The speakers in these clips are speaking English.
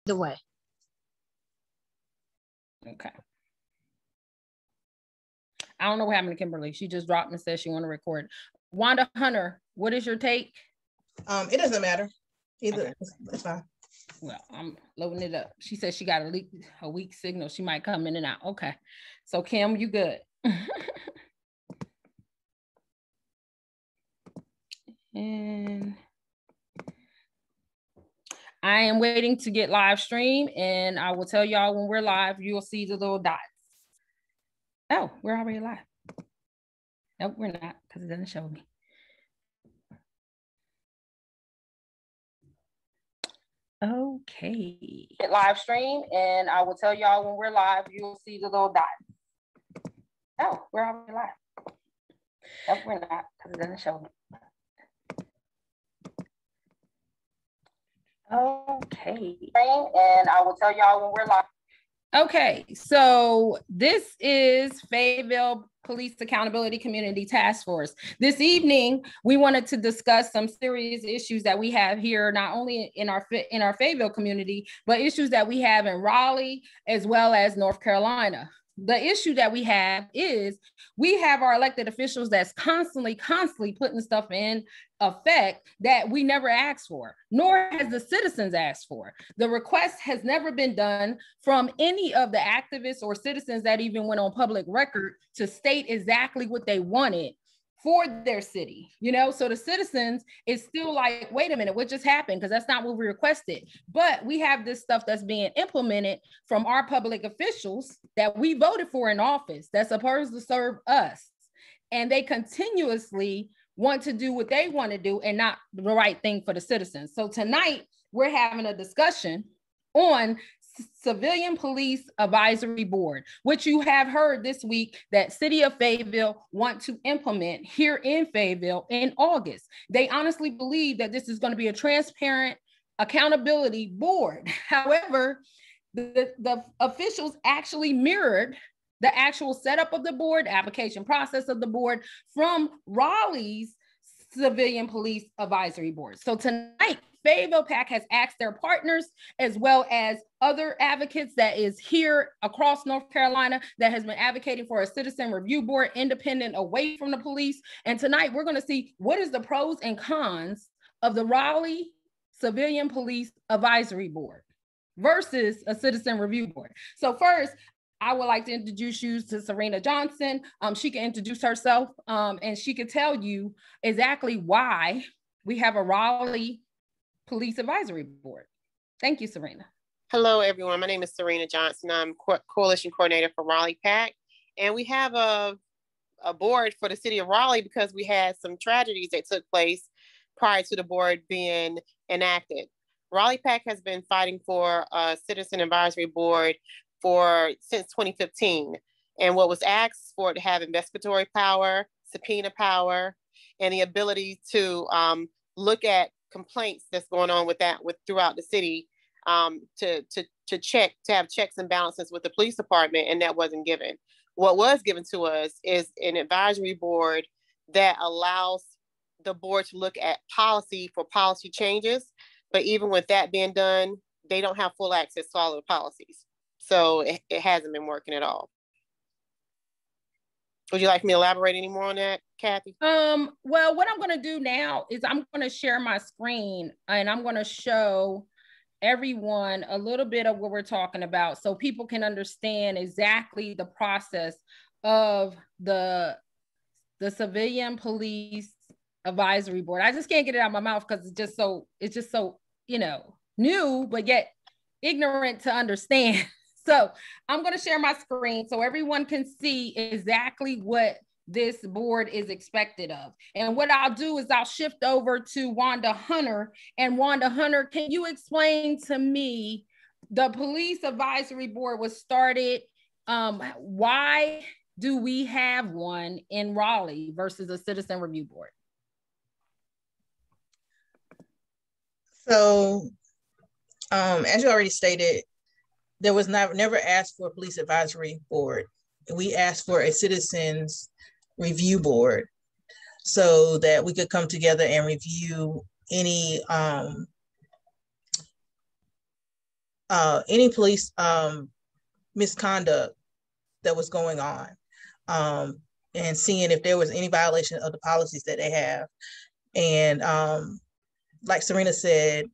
the way. Okay. I don't know what happened to Kimberly. She just dropped and said she want to record. Wanda Hunter, what is your take? It doesn't matter. Either. Okay. It's fine. Well, I'm loading it up. She said she got a weak signal. She might come in and out. Okay. So Kim, you good. And I am waiting to get live stream, and I will tell y'all when we're live, you'll see the little dots. Oh, we're already live. Nope, we're not, because it doesn't show me. Okay. Get live stream, and I will tell y'all when we're live, you'll see the little dots. Oh, we're already live. Nope, we're not, because it doesn't show me. Okay, and I will tell y'all when we're live. Okay, so this is Fayetteville Police Accountability Community Task Force. This evening, we wanted to discuss some serious issues that we have here, not only in our Fayetteville community, but issues that we have in Raleigh as well as North Carolina. The issue that we have is we have our elected officials that's constantly putting stuff in effect that we never asked for, nor has the citizens asked for. The request has never been done from any of the activists or citizens that even went on public record to state exactly what they wanted for their city, you know? So the citizens is still like, wait a minute, what just happened? Because that's not what we requested. But we have this stuff that's being implemented from our public officials that we voted for in office that's supposed to serve us. And they continuously want to do what they want to do and not the right thing for the citizens. So tonight we're having a discussion on Civilian Police Advisory Board, which you have heard this week that City of Fayetteville want to implement here in Fayetteville in August. They honestly believe that this is going to be a transparent accountability board. However, the officials actually mirrored the actual setup of the board, application process of the board from Raleigh's Civilian Police Advisory Board. So tonight, Fayetteville PACT has asked their partners as well as other advocates that is here across North Carolina that has been advocating for a citizen review board independent away from the police. And tonight we're going to see what is the pros and cons of the Raleigh Civilian Police Advisory Board versus a citizen review board. So first, I would like to introduce you to Serena Johnson. She can introduce herself and she can tell you exactly why we have a Raleigh Police Advisory Board. Thank you, Serena. Hello, everyone. My name is Serena Johnson. I'm Coalition Coordinator for Raleigh PACT. And we have a board for the city of Raleigh because we had some tragedies that took place prior to the board being enacted. Raleigh PACT has been fighting for a citizen advisory board since 2015. And what was asked for it to have investigatory power, subpoena power, and the ability to look at complaints that's going on throughout the city to have checks and balances with the police department, and that wasn't given. What was given to us is an advisory board that allows the board to look at policy for policy changes, but even with that being done, they don't have full access to all of the policies. So it hasn't been working at all. Would you like me to elaborate any more on that, Kathy? Well, what I'm going to do now is I'm going to share my screen and I'm going to show everyone a little bit of what we're talking about so people can understand exactly the process of the Civilian Police Advisory Board. I just can't get it out of my mouth because it's just so, you know, new, but yet ignorant to understand. So I'm going to share my screen so everyone can see exactly what this board is expected of. And what I'll do is I'll shift over to Wanda Hunter. And Wanda Hunter, can you explain to me, the Police Advisory Board was started, why do we have one in Raleigh versus a citizen review board? So, as you already stated, there was never asked for a police advisory board. We asked for a citizens review board so that we could come together and review any any police misconduct that was going on, and seeing if there was any violation of the policies that they have. And like Serena said,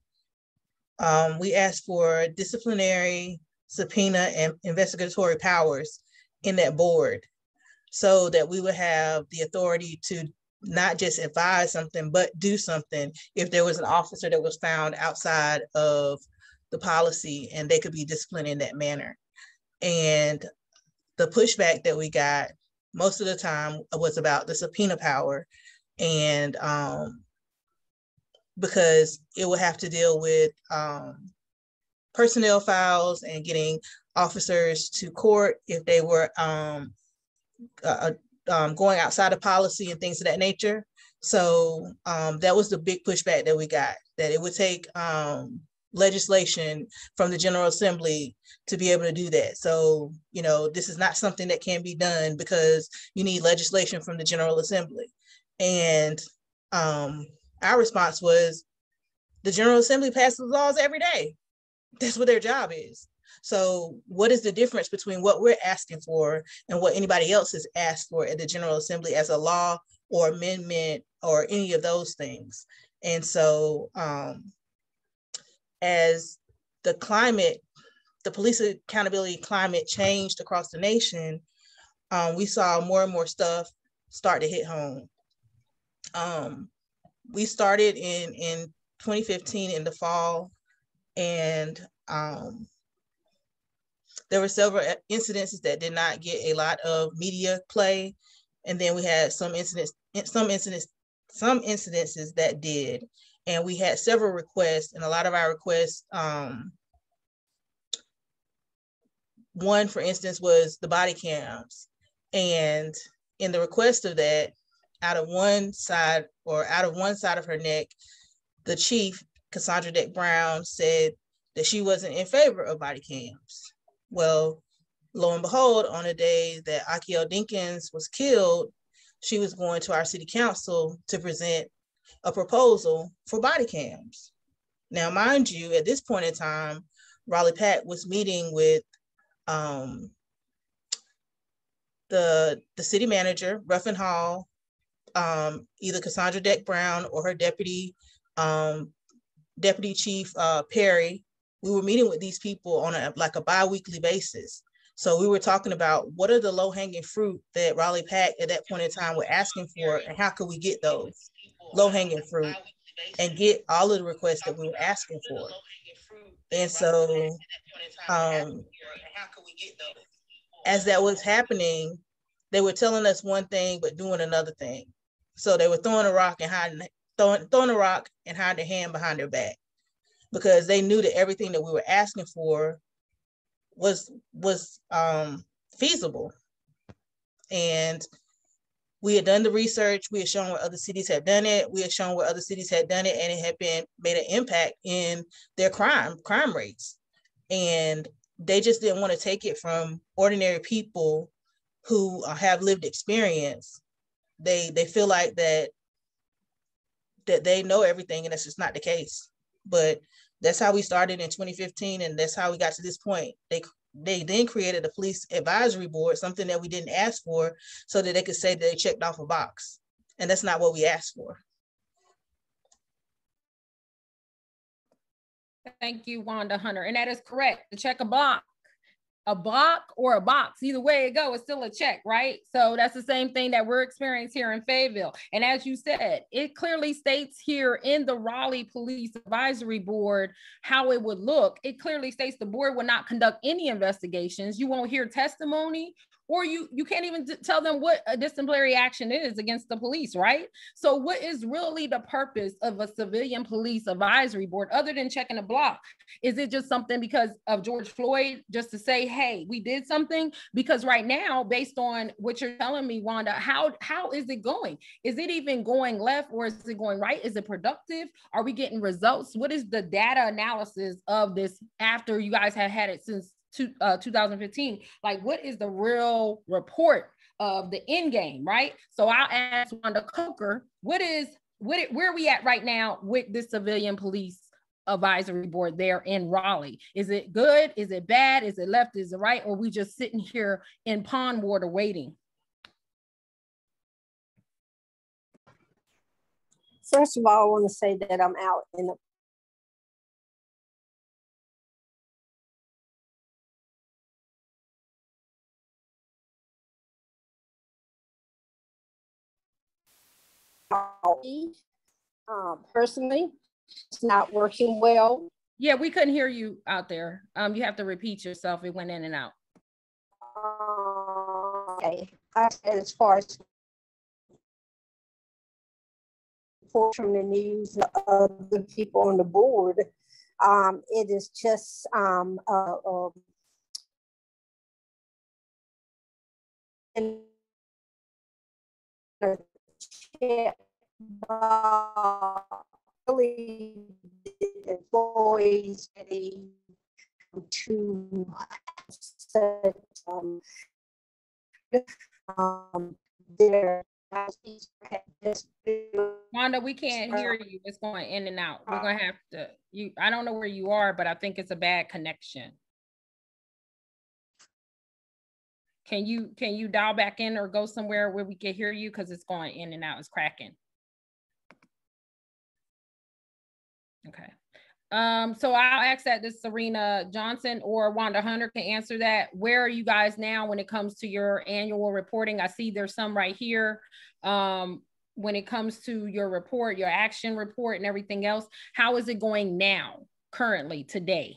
we asked for disciplinary, subpoena, and investigatory powers in that board so that we would have the authority to not just advise something, but do something if there was an officer that was found outside of the policy, and they could be disciplined in that manner. And the pushback that we got most of the time was about the subpoena power, and because it would have to deal with personnel files and getting officers to court if they were going outside of policy and things of that nature. So that was the big pushback that we got, that it would take legislation from the General Assembly to be able to do that. So, you know, this is not something that can be done because you need legislation from the General Assembly. And our response was, the General Assembly passes laws every day. That's what their job is. So what is the difference between what we're asking for and what anybody else has asked for at the General Assembly as a law or amendment or any of those things? And so as the police accountability climate changed across the nation, we saw more and more stuff start to hit home. We started in 2015 in the fall, and there were several incidences that did not get a lot of media play, and then we had some incidences that did, and we had several requests, and a lot of our requests, one, for instance, was the body cams, and in the request of that, out of one side of her neck, the chief, Cassandra Deck Brown, said that she wasn't in favor of body cams. Well, lo and behold, on the day that Akiel Dinkins was killed, she was going to our city council to present a proposal for body cams. Now, mind you, at this point in time, Raleigh PACT was meeting with the city manager, Ruffin Hall, either Cassandra Deck Brown or her deputy chief, Perry. We were meeting with these people on a bi-weekly basis. So we were talking about what are the low-hanging fruit that Raleigh PACT at that point in time were asking for, and how could we get those low-hanging fruit and get all of the requests that we were asking for. And so as that was happening, they were telling us one thing but doing another thing. So they were throwing a rock and hiding their hand behind their back, because they knew that everything that we were asking for was feasible. And we had done the research. We had shown where other cities had done it. We had shown where other cities had done it, and it had made an impact in their crime rates. And they just didn't want to take it from ordinary people who have lived experience. They feel like that they know everything, and that's just not the case. But that's how we started in 2015, and that's how we got to this point. They then created a police advisory board, something that we didn't ask for, so that they could say that they checked off a box. And that's not what we asked for. Thank you, Wanda Hunter. And that is correct. To check a block or a box, either way it goes, it's still a check, right? So that's the same thing that we're experiencing here in Fayetteville. And as you said, it clearly states here in the Raleigh Police Advisory Board how it would look. It clearly states the board will not conduct any investigations. You won't hear testimony, or you can't even tell them what a disciplinary action is against the police, right? So what is really the purpose of a civilian police advisory board other than checking a block? Is it just something because of George Floyd, just to say, hey, we did something? Because right now, based on what you're telling me, Wanda, how is it going? Is it even going left, or is it going right? Is it productive? Are we getting results? What is the data analysis of this after you guys have had it since 2015? Like, what is the real report of the end game, right? So I'll ask Wanda Coker, where are we at right now with this civilian police advisory board there in Raleigh? Is it good? Is it bad? Is it left? Is it right? Or are we just sitting here in pond water waiting? First of all, I want to say that I'm out in the personally, it's not working well. Yeah, we couldn't hear you out there. You have to repeat yourself. It went in and out. Okay, I said as far as reports from the news of the people on the board, it is just really employees to their Wanda, we can't hear you. It's going in and out. We're gonna have to. I don't know where you are, but I think it's a bad connection. Can you dial back in or go somewhere where we can hear you, because it's going in and out. It's cracking. Okay. So I'll ask that this Serena Johnson or Wanda Hunter can answer that. Where are you guys now when it comes to your annual reporting? I see there's some right here. When it comes to your report, your action report and everything else, how is it going now, currently, today?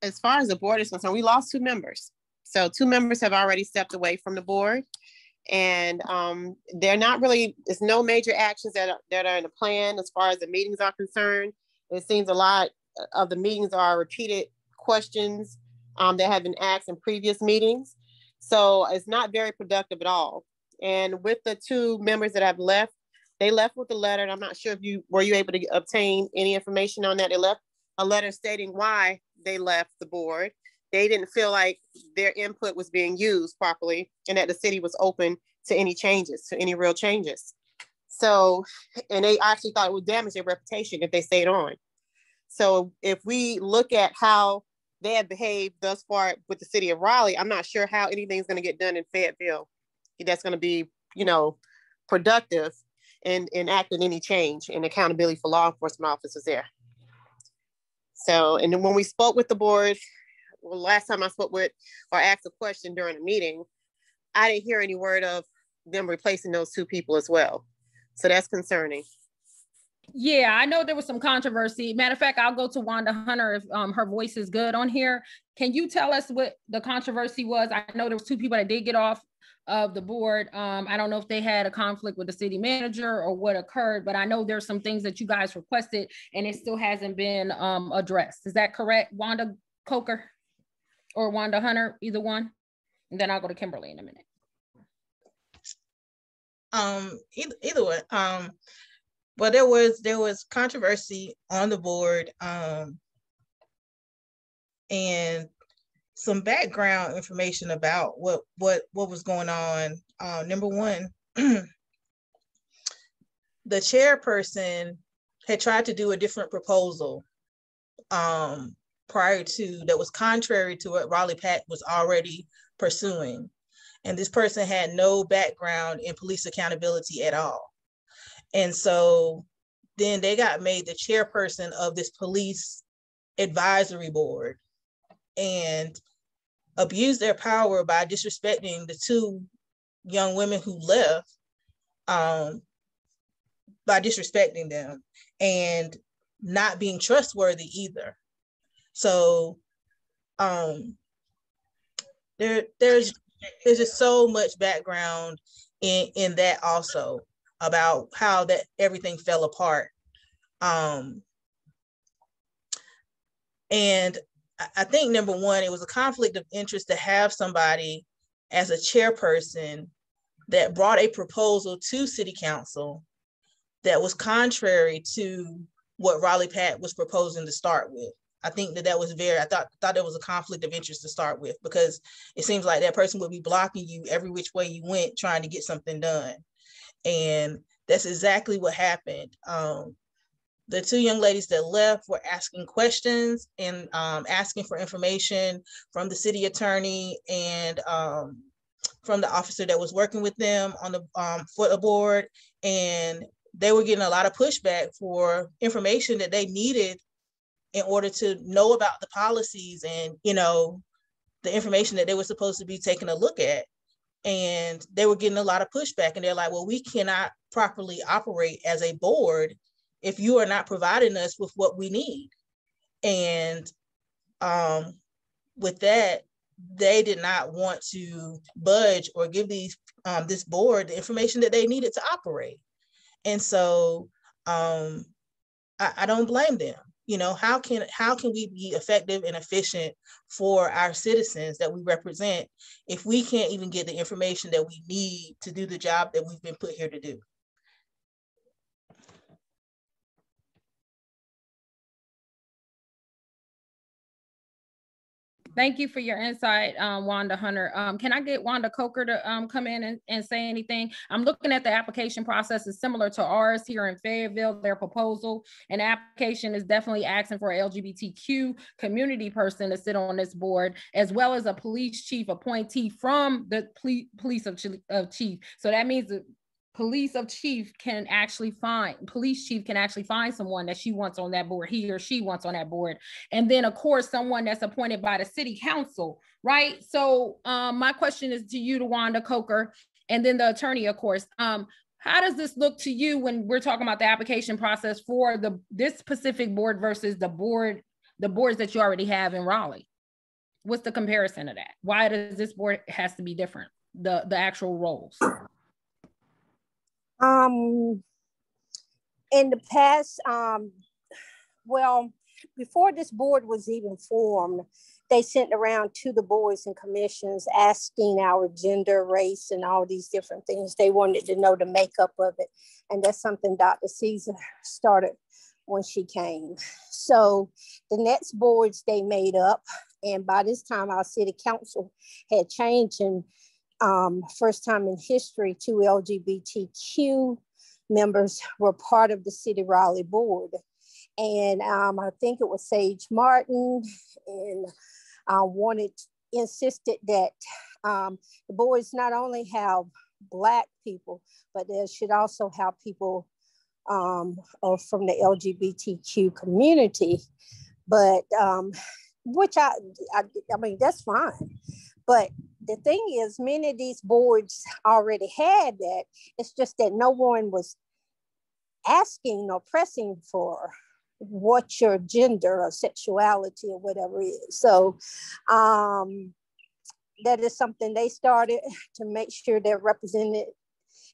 As far as the board is concerned, we lost 2 members. So 2 members have already stepped away from the board. And they're not really, there's no major actions that are in the plan as far as the meetings are concerned. It seems a lot of the meetings are repeated questions that have been asked in previous meetings. So it's not very productive at all. And with the 2 members that have left, they left with a letter, and I'm not sure if were you able to obtain any information on that? They left a letter stating why they left the board. They didn't feel like their input was being used properly and that the city was open to any changes, to any real changes. So, and they actually thought it would damage their reputation if they stayed on. So if we look at how they have behaved thus far with the city of Raleigh, I'm not sure how anything's going to get done in Fayetteville that's going to be, productive in enacting any change and accountability for law enforcement officers there. So, and then when we spoke with the board, well, last time I spoke with or asked a question during a meeting, I didn't hear any word of them replacing those 2 people as well. So that's concerning. Yeah, I know there was some controversy. Matter of fact, I'll go to Wanda Hunter if her voice is good on here. Can you tell us what the controversy was? I know there was 2 people that did get off of the board. I don't know if they had a conflict with the city manager or what occurred, but I know there's some things that you guys requested and it still hasn't been addressed. Is that correct, Wanda Coker or Wanda Hunter, either one? And then I'll go to Kimberly in a minute. Either way. But there was controversy on the board, and some background information about what was going on. Number one, the chairperson had tried to do a different proposal prior to, that was contrary to what Raleigh PACT was already pursuing. And this person had no background in police accountability at all. And so then they got made the chairperson of this police advisory board and abused their power by disrespecting the 2 young women who left, by disrespecting them and not being trustworthy either. So there's just so much background in that also about how that everything fell apart. And I think number one, it was a conflict of interest to have somebody as a chairperson that brought a proposal to city council that was contrary to what Raleigh PACT was proposing to start with. I think that was I thought there was a conflict of interest to start with, because it seems like that person would be blocking you every which way you went trying to get something done. And that's exactly what happened. the two young ladies that left were asking questions and asking for information from the city attorney and from the officer that was working with them on the for the board. And they were getting a lot of pushback for information that they needed in order to know about the policies and, you know, the information that they were supposed to be taking a look at. And they were getting a lot of pushback, and they're like, well, we cannot properly operate as a board if you are not providing us with what we need. And with that, they did not want to budge or give these this board the information that they needed to operate. And so I don't blame them. You know, how can we be effective and efficient for our citizens that we represent if we can't even get the information that we need to do the job that we've been put here to do? Thank you for your insight, Wanda Hunter. Can I get Wanda Coker to come in and say anything? I'm looking at the application process is similar to ours here in Fayetteville. Their proposal and application is definitely asking for an LGBTQ community person to sit on this board, as well as a police chief appointee from the police of chief. So that means that police chief can actually find someone that she wants on that board, he or she wants on that board. And then of course, someone that's appointed by the city council, right? So my question is to you, to Wanda Coker, and then the attorney, of course. How does this look to you when we're talking about the application process for this specific board versus the boards that you already have in Raleigh? What's the comparison of that? Why does this board has to be different, the actual roles? In the past, well, before this board was even formed, they sent around to the boards and commissions asking our gender, race, and all these different things. They wanted to know the makeup of it. And that's something Dr. Caesar started when she came. So the next boards they made up, and by this time our city council had changed, and first time in history, 2 LGBTQ members were part of the City Raleigh board. And I think it was Sage Martin, and insisted that the boards not only have Black people, but they should also have people from the LGBTQ community. But which I mean, that's fine. But the thing is, many of these boards already had that. It's just that no one was asking or pressing for what your gender or sexuality or whatever is. So that is something they started to make sure they're represented.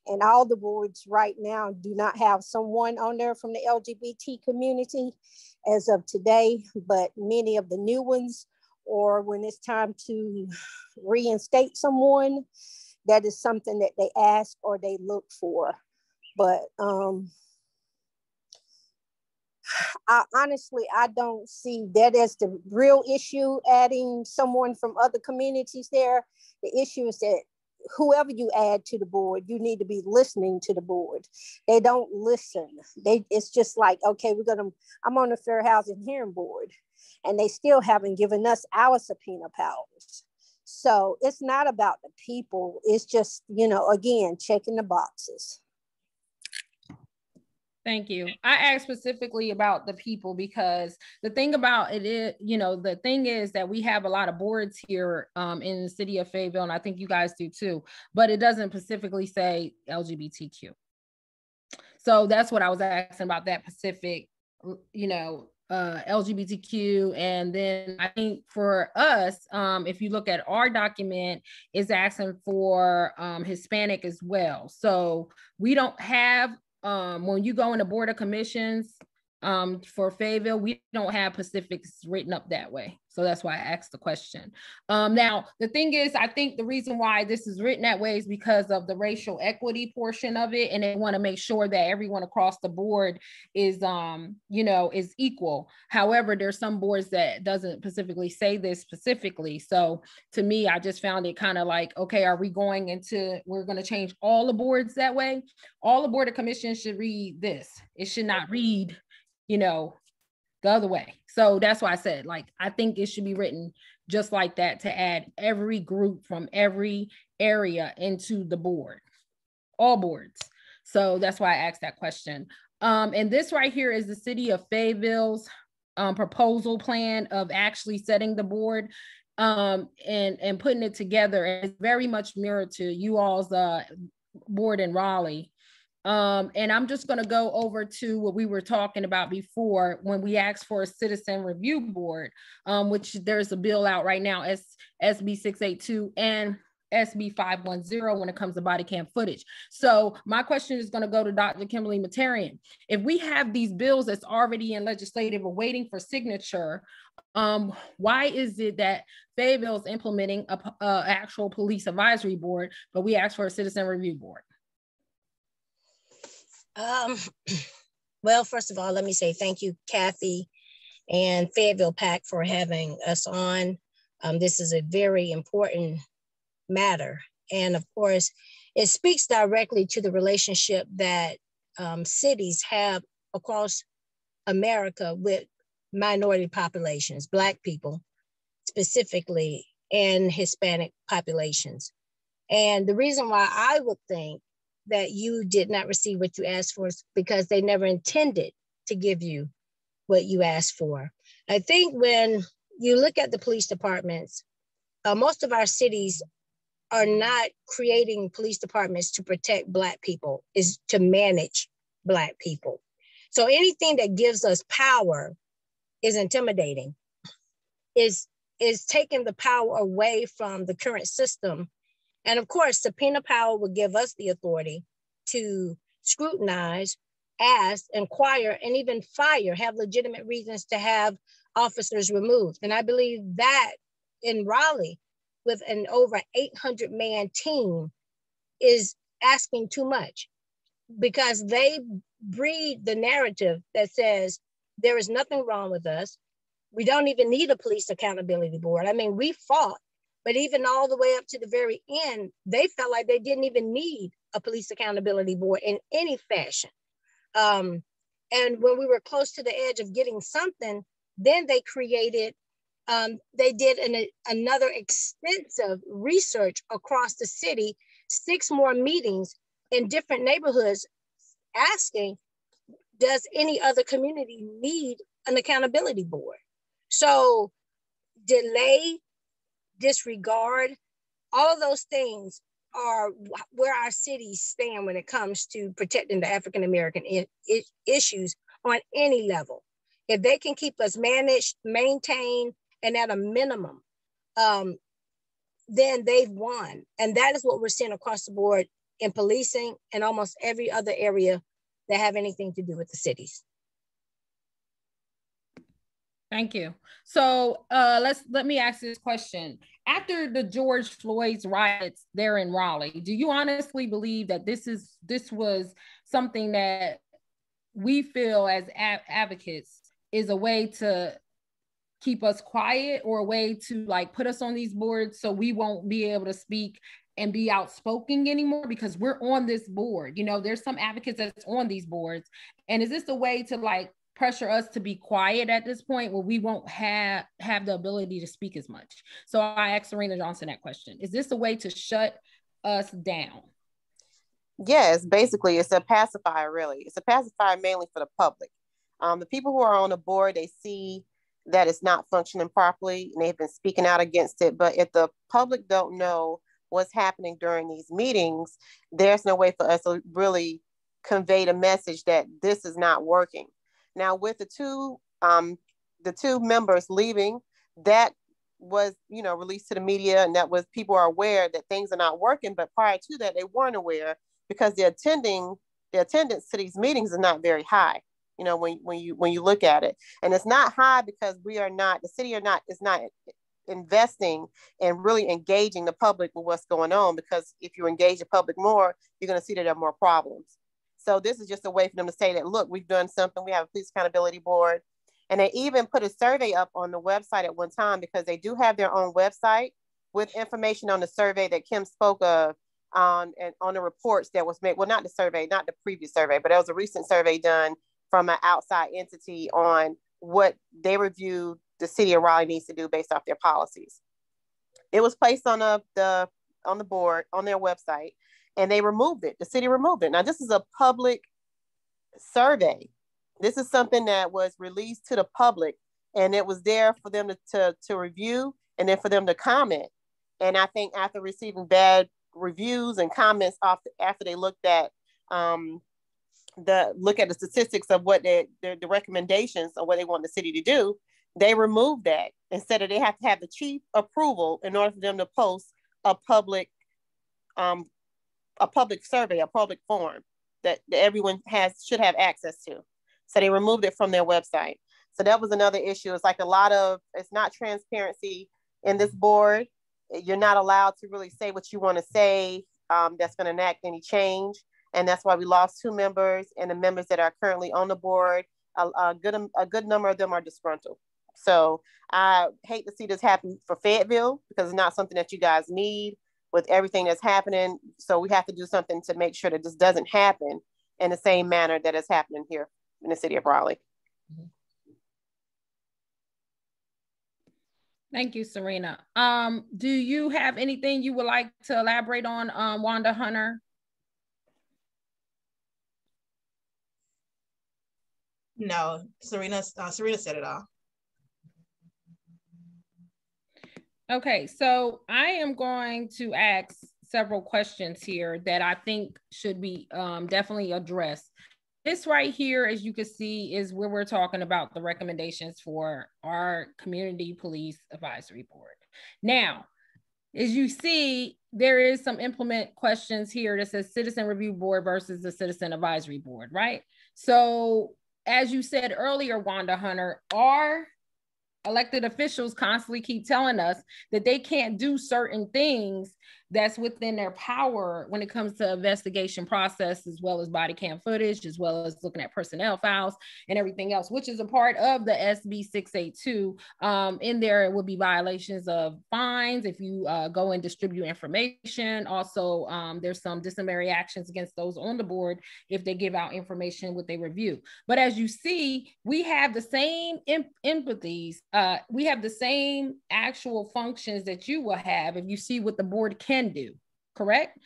And all the boards right now do not have someone on there from the LGBT community as of today, but many of the new ones, or when it's time to reinstate someone, that is something that they ask or they look for. But I don't see that as the real issue, adding someone from other communities there. The issue is that whoever you add to the board, you need to be listening to the board. They don't listen. It's just like, okay, I'm on the Fair Housing Hearing Board, and they still haven't given us our subpoena powers. So it's not about the people. It's just, again, checking the boxes. Thank you. I asked specifically about the people because the thing about it is, the thing is that we have a lot of boards here in the city of Fayetteville, and I think you guys do too, but it doesn't specifically say LGBTQ. So that's what I was asking about, that specific, LGBTQ. And then I think for us, if you look at our document, is asking for Hispanic as well. So we don't have, when you go in the Board of Commissions for Fayetteville, we don't have Pacifics written up that way. So that's why I asked the question. Now, the thing is, I think the reason why this is written that way is because of the racial equity portion of it. And they want to make sure that everyone across the board is, is equal. However, there's some boards that doesn't specifically say this specifically. So to me, I just found it kind of like, okay, we're going to change all the boards that way? All the Board of Commissions should read this. It should not read, you know, the other way. So that's why I said, like, I think it should be written just like that, to add every group from every area into the board, all boards. So that's why I asked that question. And this right here is the city of Fayetteville's proposal plan of actually setting the board and putting it together. And it's very much mirrored to you all's board in Raleigh. And I'm just going to go over to what we were talking about before when we asked for a citizen review board, which there's a bill out right now, SB 682 and SB 510 when it comes to body cam footage. So my question is going to go to Dr. Kimberly Matarian. If we have these bills that's already in legislative or waiting for signature, why is it that Fayetteville is implementing a actual police advisory board, but we asked for a citizen review board? Well, first of all, let me say thank you, Kathy and Fayetteville PACT, for having us on. This is a very important matter. And of course, it speaks directly to the relationship that cities have across America with minority populations, Black people specifically, and Hispanic populations. And the reason why I would think that you did not receive what you asked for is because they never intended to give you what you asked for. I think when you look at the police departments, most of our cities are not creating police departments to protect Black people, is to manage Black people. So anything that gives us power is intimidating, is taking the power away from the current system. And of course, subpoena power would give us the authority to scrutinize, ask, inquire, and even fire, have legitimate reasons to have officers removed. And I believe that in Raleigh, with an over 800-man team, is asking too much, because they breed the narrative that says there is nothing wrong with us. We don't even need a police accountability board. I mean, we fought, but even all the way up to the very end, they felt like they didn't even need a police accountability board in any fashion. And when we were close to the edge of getting something, then they created, they did another extensive research across the city, 6 more meetings in different neighborhoods, asking, does any other community need an accountability board? So delay, disregard, all of those things are where our cities stand when it comes to protecting the African-American issues on any level. If they can keep us managed, maintained, and at a minimum, then they've won. And that is what we're seeing across the board in policing and almost every other area that have anything to do with the cities. Thank you. So let me ask this question. After the George Floyd's riots there in Raleigh, do you honestly believe that this was something that we feel as advocates is a way to keep us quiet, or a way to like put us on these boards so we won't be able to speak and be outspoken anymore because we're on this board? You know, there's some advocates that's on these boards. And is this a way to like pressure us to be quiet at this point where we won't have the ability to speak as much? So I asked Serena Johnson that question. Is this a way to shut us down? Yes, basically it's a pacifier, really. It's a pacifier mainly for the public. The people who are on the board, they see that it's not functioning properly and they've been speaking out against it. But if the public don't know what's happening during these meetings, there's no way for us to really convey the message that this is not working. Now, with the two members leaving, that was, you know, released to the media, and that was, people are aware that things are not working. But prior to that, they weren't aware because the attendance to these meetings is not very high. You know, when you look at it, and it's not high because the city is not investing and really engaging the public with what's going on. Because if you engage the public more, you're going to see that there are more problems. So this is just a way for them to say that, look, we've done something. We have a police accountability board. And they even put a survey up on the website at one time, because they do have their own website with information on the survey that Kim spoke of, and on the reports that was made. Well, not the survey, not the previous survey, but it was a recent survey done from an outside entity on what they review the city of Raleigh needs to do based off their policies. It was placed on the board on their website, and they removed it. The city removed it. Now, this is a public survey. This is something that was released to the public, and it was there for them to review and then for them to comment. And I think after receiving bad reviews and comments after they looked at the statistics of what the recommendations of what they want the city to do, they removed that. Instead of they have to have the chief approval in order for them to post a public survey, a public form that everyone should have access to. So they removed it from their website. So that was another issue. It's like it's not transparency in this board. You're not allowed to really say what you want to say that's going to enact any change. And that's why we lost 2 members, and the members that are currently on the board, a good number of them are disgruntled. So I hate to see this happen for Fayetteville, because it's not something that you guys need with everything that's happening. So we have to do something to make sure that this doesn't happen in the same manner that is happening here in the city of Raleigh. Thank you, Serena. Do you have anything you would like to elaborate on, Wanda Hunter? No, Serena said it all. Okay, so I am going to ask several questions here that I think should be definitely addressed. This right here, as you can see, is where we're talking about the recommendations for our Community Police Advisory Board. Now, as you see, there is some implement questions here that says Citizen Review Board versus the Citizen Advisory Board, right? So as you said earlier, Wanda Hunter, our elected officials constantly keep telling us that they can't do certain things that's within their power when it comes to investigation process, as well as body cam footage, as well as looking at personnel files and everything else, which is a part of the SB 682. In there, it would be violations of fines if you go and distribute information. Also, there's some disciplinary actions against those on the board if they give out information what they review. But as you see, we have the same empathies. We have the same actual functions that you will have if you see what the board can do, correct?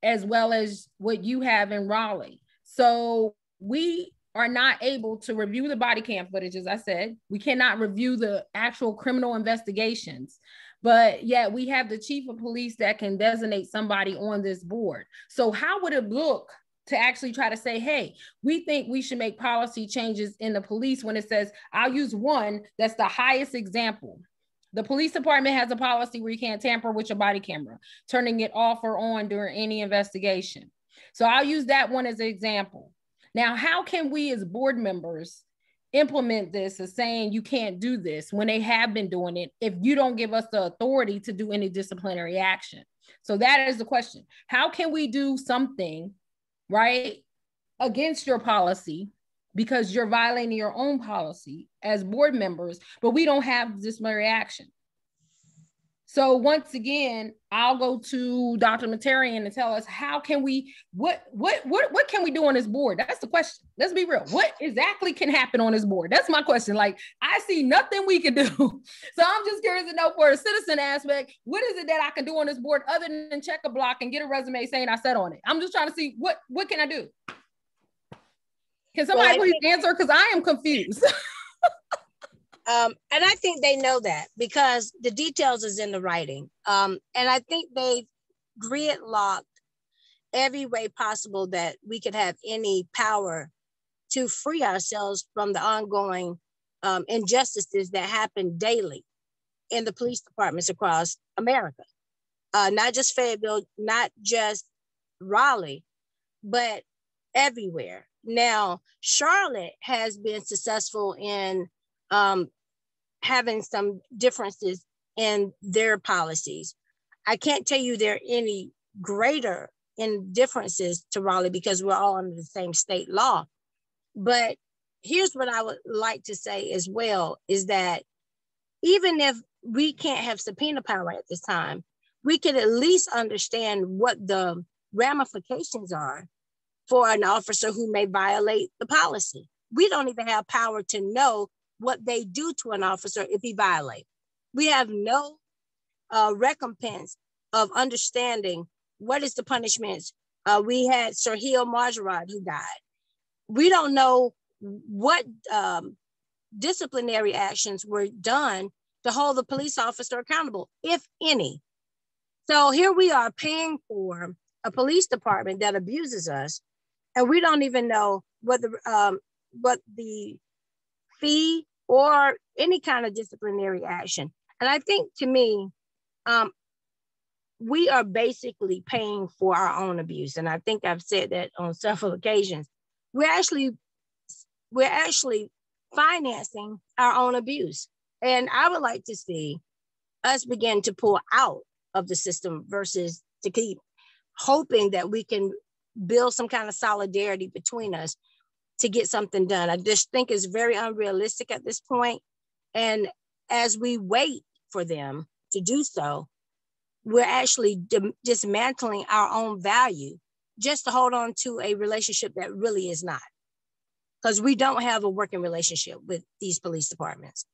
As well as what you have in Raleigh. So we are not able to review the body cam footage, as I said. We cannot review the actual criminal investigations, but yet we have the chief of police that can designate somebody on this board. So how would it look to actually try to say, hey, we think we should make policy changes in the police when it says, I'll use one that's the highest example. The police department has a policy where you can't tamper with your body camera, turning it off or on during any investigation. So I'll use that one as an example. Now, how can we as board members implement this as saying you can't do this when they have been doing it if you don't give us the authority to do any disciplinary action? So that is the question. How can we do something, right, against your policy because you're violating your own policy as board members, but we don't have disciplinary action? So once again, I'll go to Dr. Matarian and tell us how can we, what can we do on this board? That's the question. Let's be real. What exactly can happen on this board? That's my question. Like, I see nothing we can do. So I'm just curious to know for a citizen aspect, what is it that I can do on this board other than check a block and get a resume saying I sat on it? I'm just trying to see what can I do? Can somebody please answer? Because I am confused. And I think they know that because the details is in the writing. And I think they've gridlocked every way possible that we could have any power to free ourselves from the ongoing injustices that happen daily in the police departments across America. Not just Fayetteville, not just Raleigh, but everywhere. Now, Charlotte has been successful in having some differences in their policies. I can't tell you there are any greater in differences to Raleigh because we're all under the same state law. But here's what I would like to say as well, is that even if we can't have subpoena power at this time, we could at least understand what the ramifications are for an officer who may violate the policy. we don't even have power to know what they do to an officer if he violates. We have no recompense of understanding what is the punishments. We had Sir Hill Margerard who died. We don't know what disciplinary actions were done to hold the police officer accountable, if any. So here we are paying for a police department that abuses us, and we don't even know what the fee or any kind of disciplinary action. And I think, to me, we are basically paying for our own abuse. And I think I've said that on several occasions. We're actually financing our own abuse. And I would like to see us begin to pull out of the system versus to keep hoping that we can build some kind of solidarity between us to get something done. I just think it's very unrealistic at this point. And as we wait for them to do so, we're actually dismantling our own value just to hold on to a relationship that really is not. Because we don't have a working relationship with these police departments.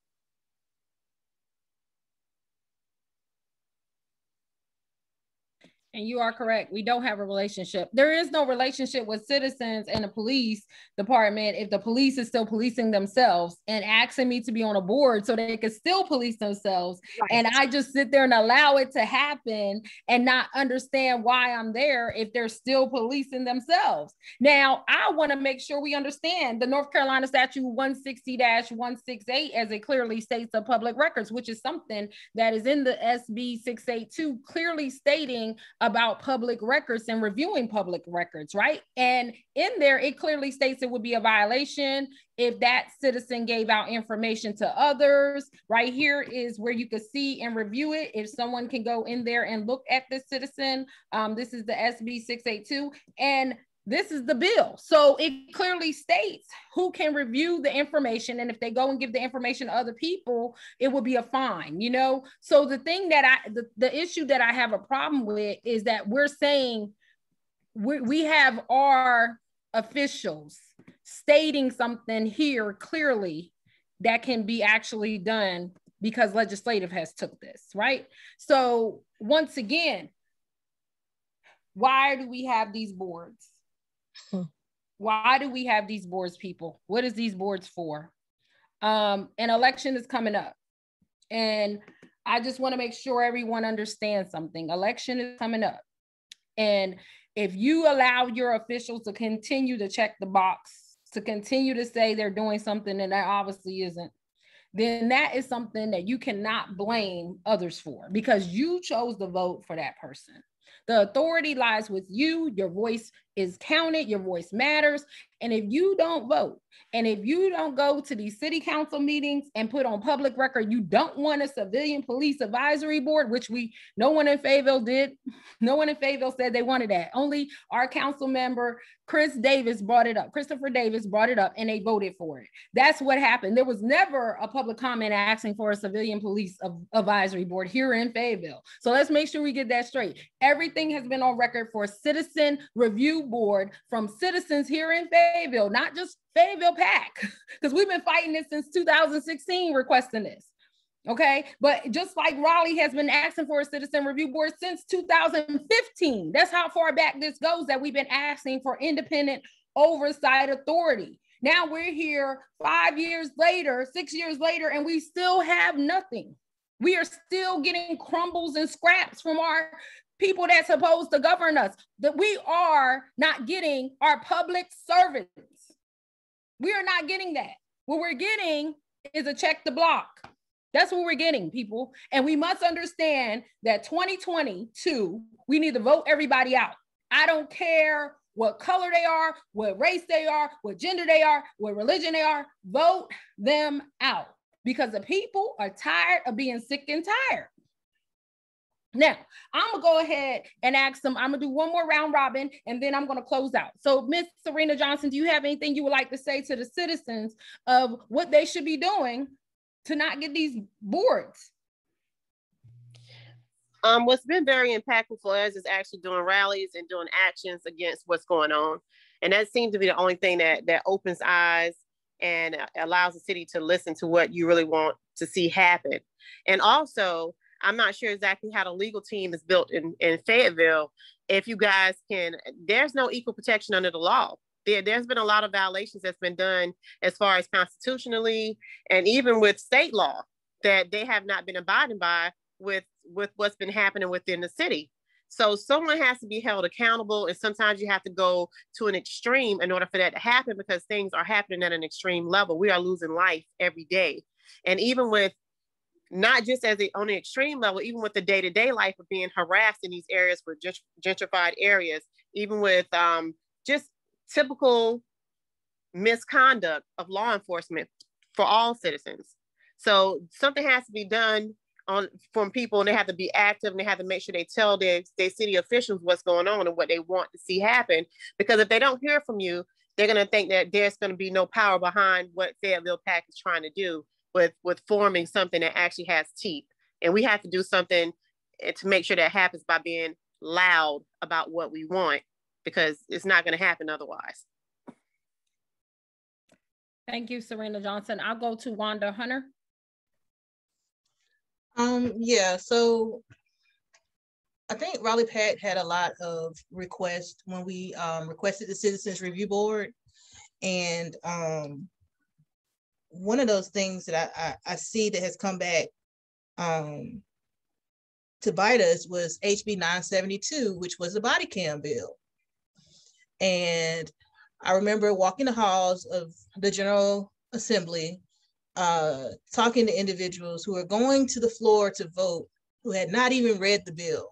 And you are correct. We don't have a relationship. There is no relationship with citizens and the police department if the police is still policing themselves and asking me to be on a board so they can still police themselves. Right. And I just sit there and allow it to happen and not understand why I'm there if they're still policing themselves. Now, I want to make sure we understand the North Carolina Statute 160-168 as it clearly states of public records, which is something that is in the SB 682 clearly stating about public records and reviewing public records, right? And in there, it clearly states it would be a violation if that citizen gave out information to others. Right here is where you could see and review it. If someone can go in there and look at this citizen, this is the SB 682, and this is the bill. So it clearly states who can review the information. And if they go and give the information to other people, it will be a fine, you know? So the thing that the issue that I have a problem with is that we're saying we have our officials stating something here clearly that can be actually done because legislative has took this, right? So once again, why do we have these boards? Why do we have these boards, people? What is these boards for? An election is coming up. And I just want to make sure everyone understands something. Election is coming up. And if you allow your officials to continue to check the box, to continue to say they're doing something and that obviously isn't, then that is something that you cannot blame others for because you chose to vote for that person. The authority lies with you. Your voice is counted. Your voice matters. And if you don't vote, and if you don't go to these city council meetings and put on public record, you don't want a civilian police advisory board, which no one in Fayetteville did. No one in Fayetteville said they wanted that. Only our council member, Christopher Davis brought it up, and they voted for it. That's what happened. There was never a public comment asking for a civilian police advisory board here in Fayetteville. So let's make sure we get that straight. Everything has been on record for a citizen review board from citizens here in Fayetteville, not just Fayetteville PACT, because we've been fighting this since 2016, requesting this. Okay, but just like Raleigh has been asking for a citizen review board since 2015. That's how far back this goes that we've been asking for independent oversight authority. Now we're here 5 years later, 6 years later, and we still have nothing. We are still getting crumbles and scraps from our people that's supposed to govern us, that we are not getting our public servants. We are not getting that. What we're getting is a check the block. That's what we're getting, people. And we must understand that 2022, we need to vote everybody out. I don't care what color they are, what race they are, what gender they are, what religion they are, vote them out because the people are tired of being sick and tired. Now, I'm gonna go ahead and ask them, I'm gonna do one more round robin and then I'm gonna close out. So Ms. Serena Johnson, do you have anything you would like to say to the citizens of what they should be doing to not get these boards? What's been very impactful for us is actually doing rallies and doing actions against what's going on. And that seems to be the only thing that opens eyes and allows the city to listen to what you really want to see happen. And also, I'm not sure exactly how the legal team is built in Fayetteville. If you guys can, there's no equal protection under the law. There's been a lot of violations that's been done as far as constitutionally and even with state law that they have not been abiding by with what's been happening within the city. So someone has to be held accountable, and sometimes you have to go to an extreme in order for that to happen, because things are happening at an extreme level. We are losing life every day. And even with not just on the extreme level, even with the day-to-day life of being harassed in these areas for gentrified areas, even with just typical misconduct of law enforcement for all citizens. So something has to be done from people, and they have to be active, and they have to make sure they tell their city officials what's going on and what they want to see happen. Because if they don't hear from you, they're going to think that there's going to be no power behind what Fayetteville PACT is trying to do with forming something that actually has teeth. And we have to do something to make sure that happens by being loud about what we want, because it's not going to happen otherwise. Thank you, Serena Johnson. I'll go to Wanda Hunter. Yeah, so I think Raleigh PACT had a lot of requests when we requested the Citizens Review Board. And one of those things that I see that has come back to bite us was HB 972, which was the body cam bill. And I remember walking the halls of the General Assembly, talking to individuals who are going to the floor to vote, who had not even read the bill,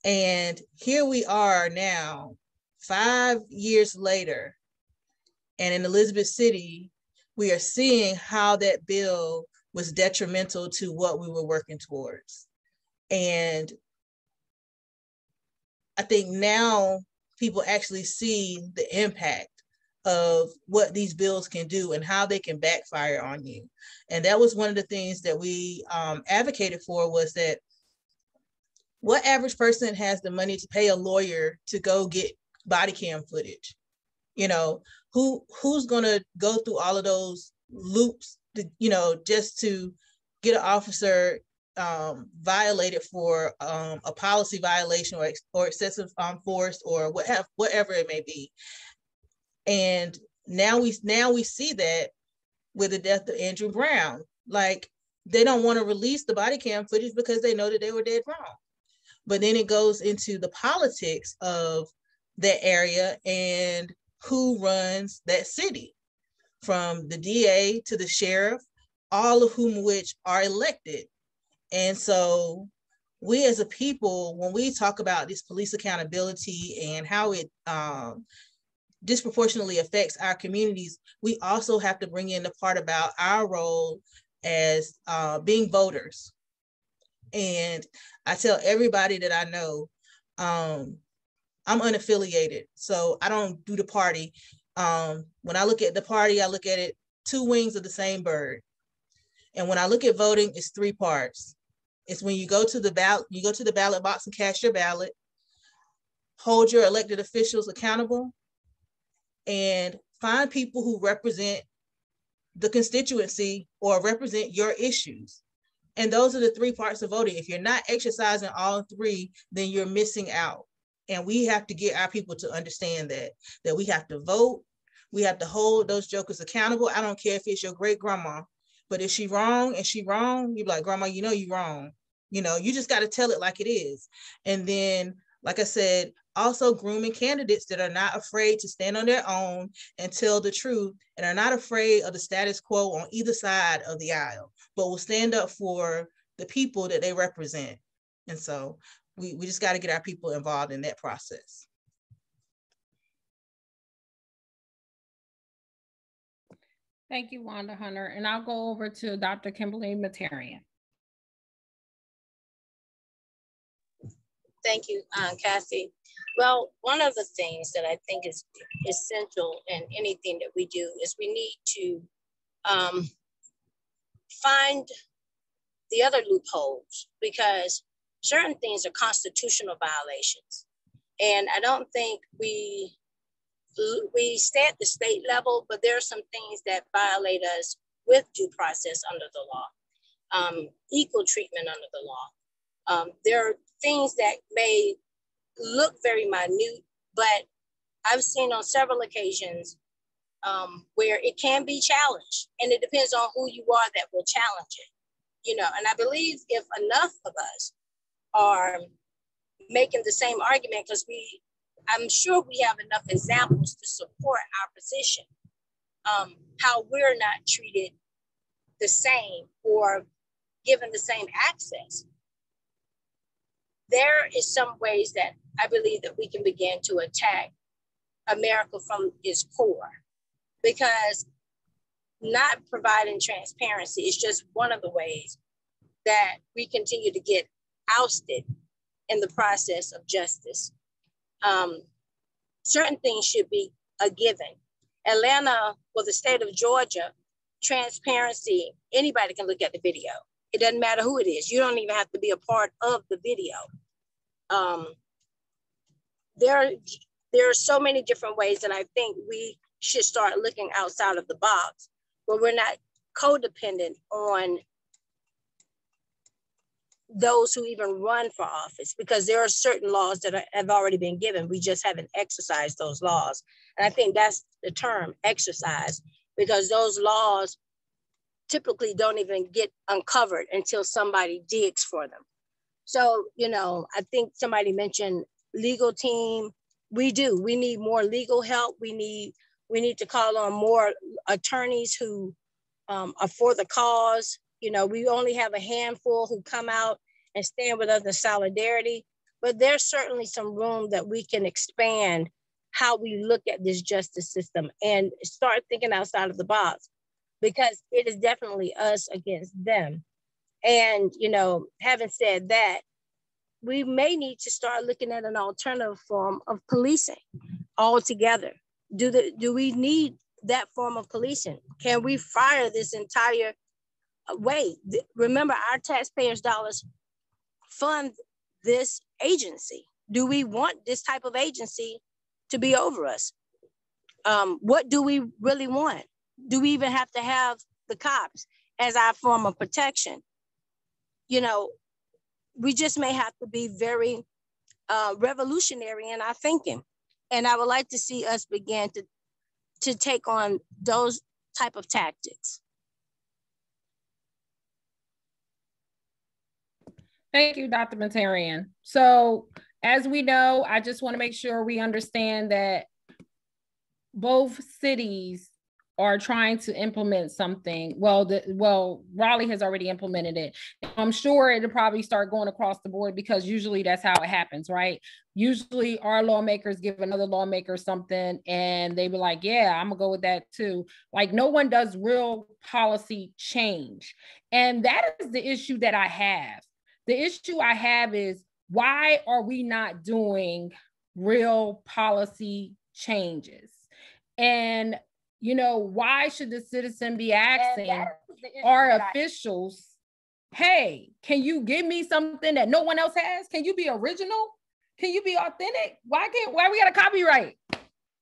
And here we are now, 5 years later, and in Elizabeth City, we are seeing how that bill was detrimental to what we were working towards. And I think now people actually see the impact of what these bills can do and how they can backfire on you. And that was one of the things that we advocated for, was that what average person has the money to pay a lawyer to go get body cam footage? You know, who's gonna go through all of those loops to, just to get an officer violated for a policy violation or excessive force or whatever it may be. And now we see that with the death of Andrew Brown, like they don't want to release the body cam footage because they know that they were dead wrong. But then it goes into the politics of that area and who runs that city, from the DA to the sheriff, all of whom which are elected. And so we as a people, when we talk about this police accountability and how it disproportionately affects our communities, we also have to bring in the part about our role as being voters. And I tell everybody that I know, I'm unaffiliated, so I don't do the party. When I look at the party, I look at it two wings of the same bird. And when I look at voting, it's three parts. It's when you go to the ballot box and cast your ballot, hold your elected officials accountable, and find people who represent the constituency or represent your issues. And those are the three parts of voting. If you're not exercising all three, then you're missing out. And we have to get our people to understand that we have to vote. We have to hold those jokers accountable. I don't care if it's your great grandma, but if she wrong, you're like, Grandma, you wrong. You just got to tell it like it is. And then, like I said, also grooming candidates that are not afraid to stand on their own and tell the truth, and are not afraid of the status quo on either side of the aisle, but will stand up for the people that they represent. And so we just got to get our people involved in that process. Thank you, Wanda Hunter. And I'll go over to Dr. Kimberly Matarian. Thank you, Kathy. Well, one of the things that I think is essential in anything that we do is we need to find the other loopholes, because certain things are constitutional violations. And I don't think we we stay at the state level, but there are some things that violate us with due process under the law, equal treatment under the law. There are things that may look very minute, but I've seen on several occasions where it can be challenged, and it depends on who you are that will challenge it. You know, and I believe if enough of us are making the same argument, because I'm sure we have enough examples to support our position, how we're not treated the same or given the same access. There is some ways that I believe that we can begin to attack America from its core, because not providing transparency is just one of the ways that we continue to get ousted in the process of justice. Certain things should be a given. Atlanta, well, the state of Georgia, transparency, anybody can look at the video. It doesn't matter who it is. You don't even have to be a part of the video. There are so many different ways, and I think we should start looking outside of the box, where we're not codependent on those who even run for office, because there are certain laws that have already been given. We just haven't exercised those laws. And I think that's the term, exercise, because those laws typically don't even get uncovered until somebody digs for them. So, you know, I think somebody mentioned legal team. We do. We need more legal help. We need to call on more attorneys who are for the cause. You know, we only have a handful who come out and stand with us in solidarity, but there's certainly some room that we can expand how we look at this justice system and start thinking outside of the box, because it is definitely us against them. And, you know, having said that, we may need to start looking at an alternative form of policing altogether. Do we need that form of policing? Can we fire this entire way? Remember, our taxpayers' dollars fund this agency. Do we want this type of agency to be over us? What do we really want? Do we even have to have the cops as our form of protection? You know, we just may have to be very revolutionary in our thinking. And I would like to see us begin to take on those type of tactics. Thank you, Dr. Matarian. So as we know, I just want to make sure we understand that both cities are trying to implement something. Well, Raleigh has already implemented it. I'm sure it'll probably start going across the board, because usually that's how it happens, right? Usually our lawmakers give another lawmaker something and they be like, yeah, I'm gonna go with that too. Like, no one does real policy change. And that is the issue that I have. The issue I have is, why are we not doing real policy changes? And, you know, why should the citizen be asking our officials, hey, can you give me something that no one else has? Can you be original? Can you be authentic? Why we got to copyright?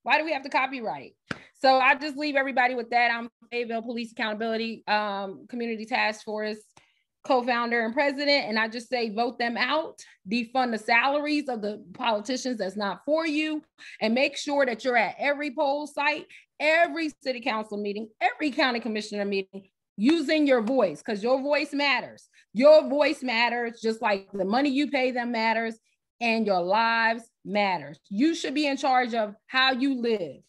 Why do we have to copyright? So I just leave everybody with that. I'm Fayetteville Police Accountability Community Task Force co-founder and president, and I just say, vote them out, defund the salaries of the politicians that's not for you, and make sure that you're at every poll site, every city council meeting, every county commissioner meeting, using your voice, because your voice matters. Your voice matters, just like the money you pay them matters, and your lives matters. You should be in charge of how you live.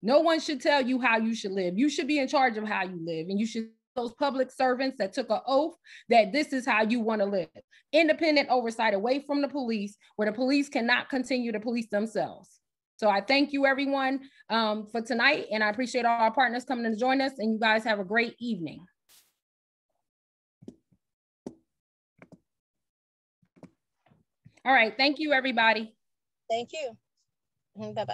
No one should tell you how you should live. You should be in charge of how you live, and you should those public servants that took an oath that this is how you want to live. Independent oversight away from the police, where the police cannot continue to police themselves. So I thank you, everyone, for tonight, and I appreciate all our partners coming to join us, and you guys have a great evening. All right, thank you, everybody. Thank you. Bye-bye.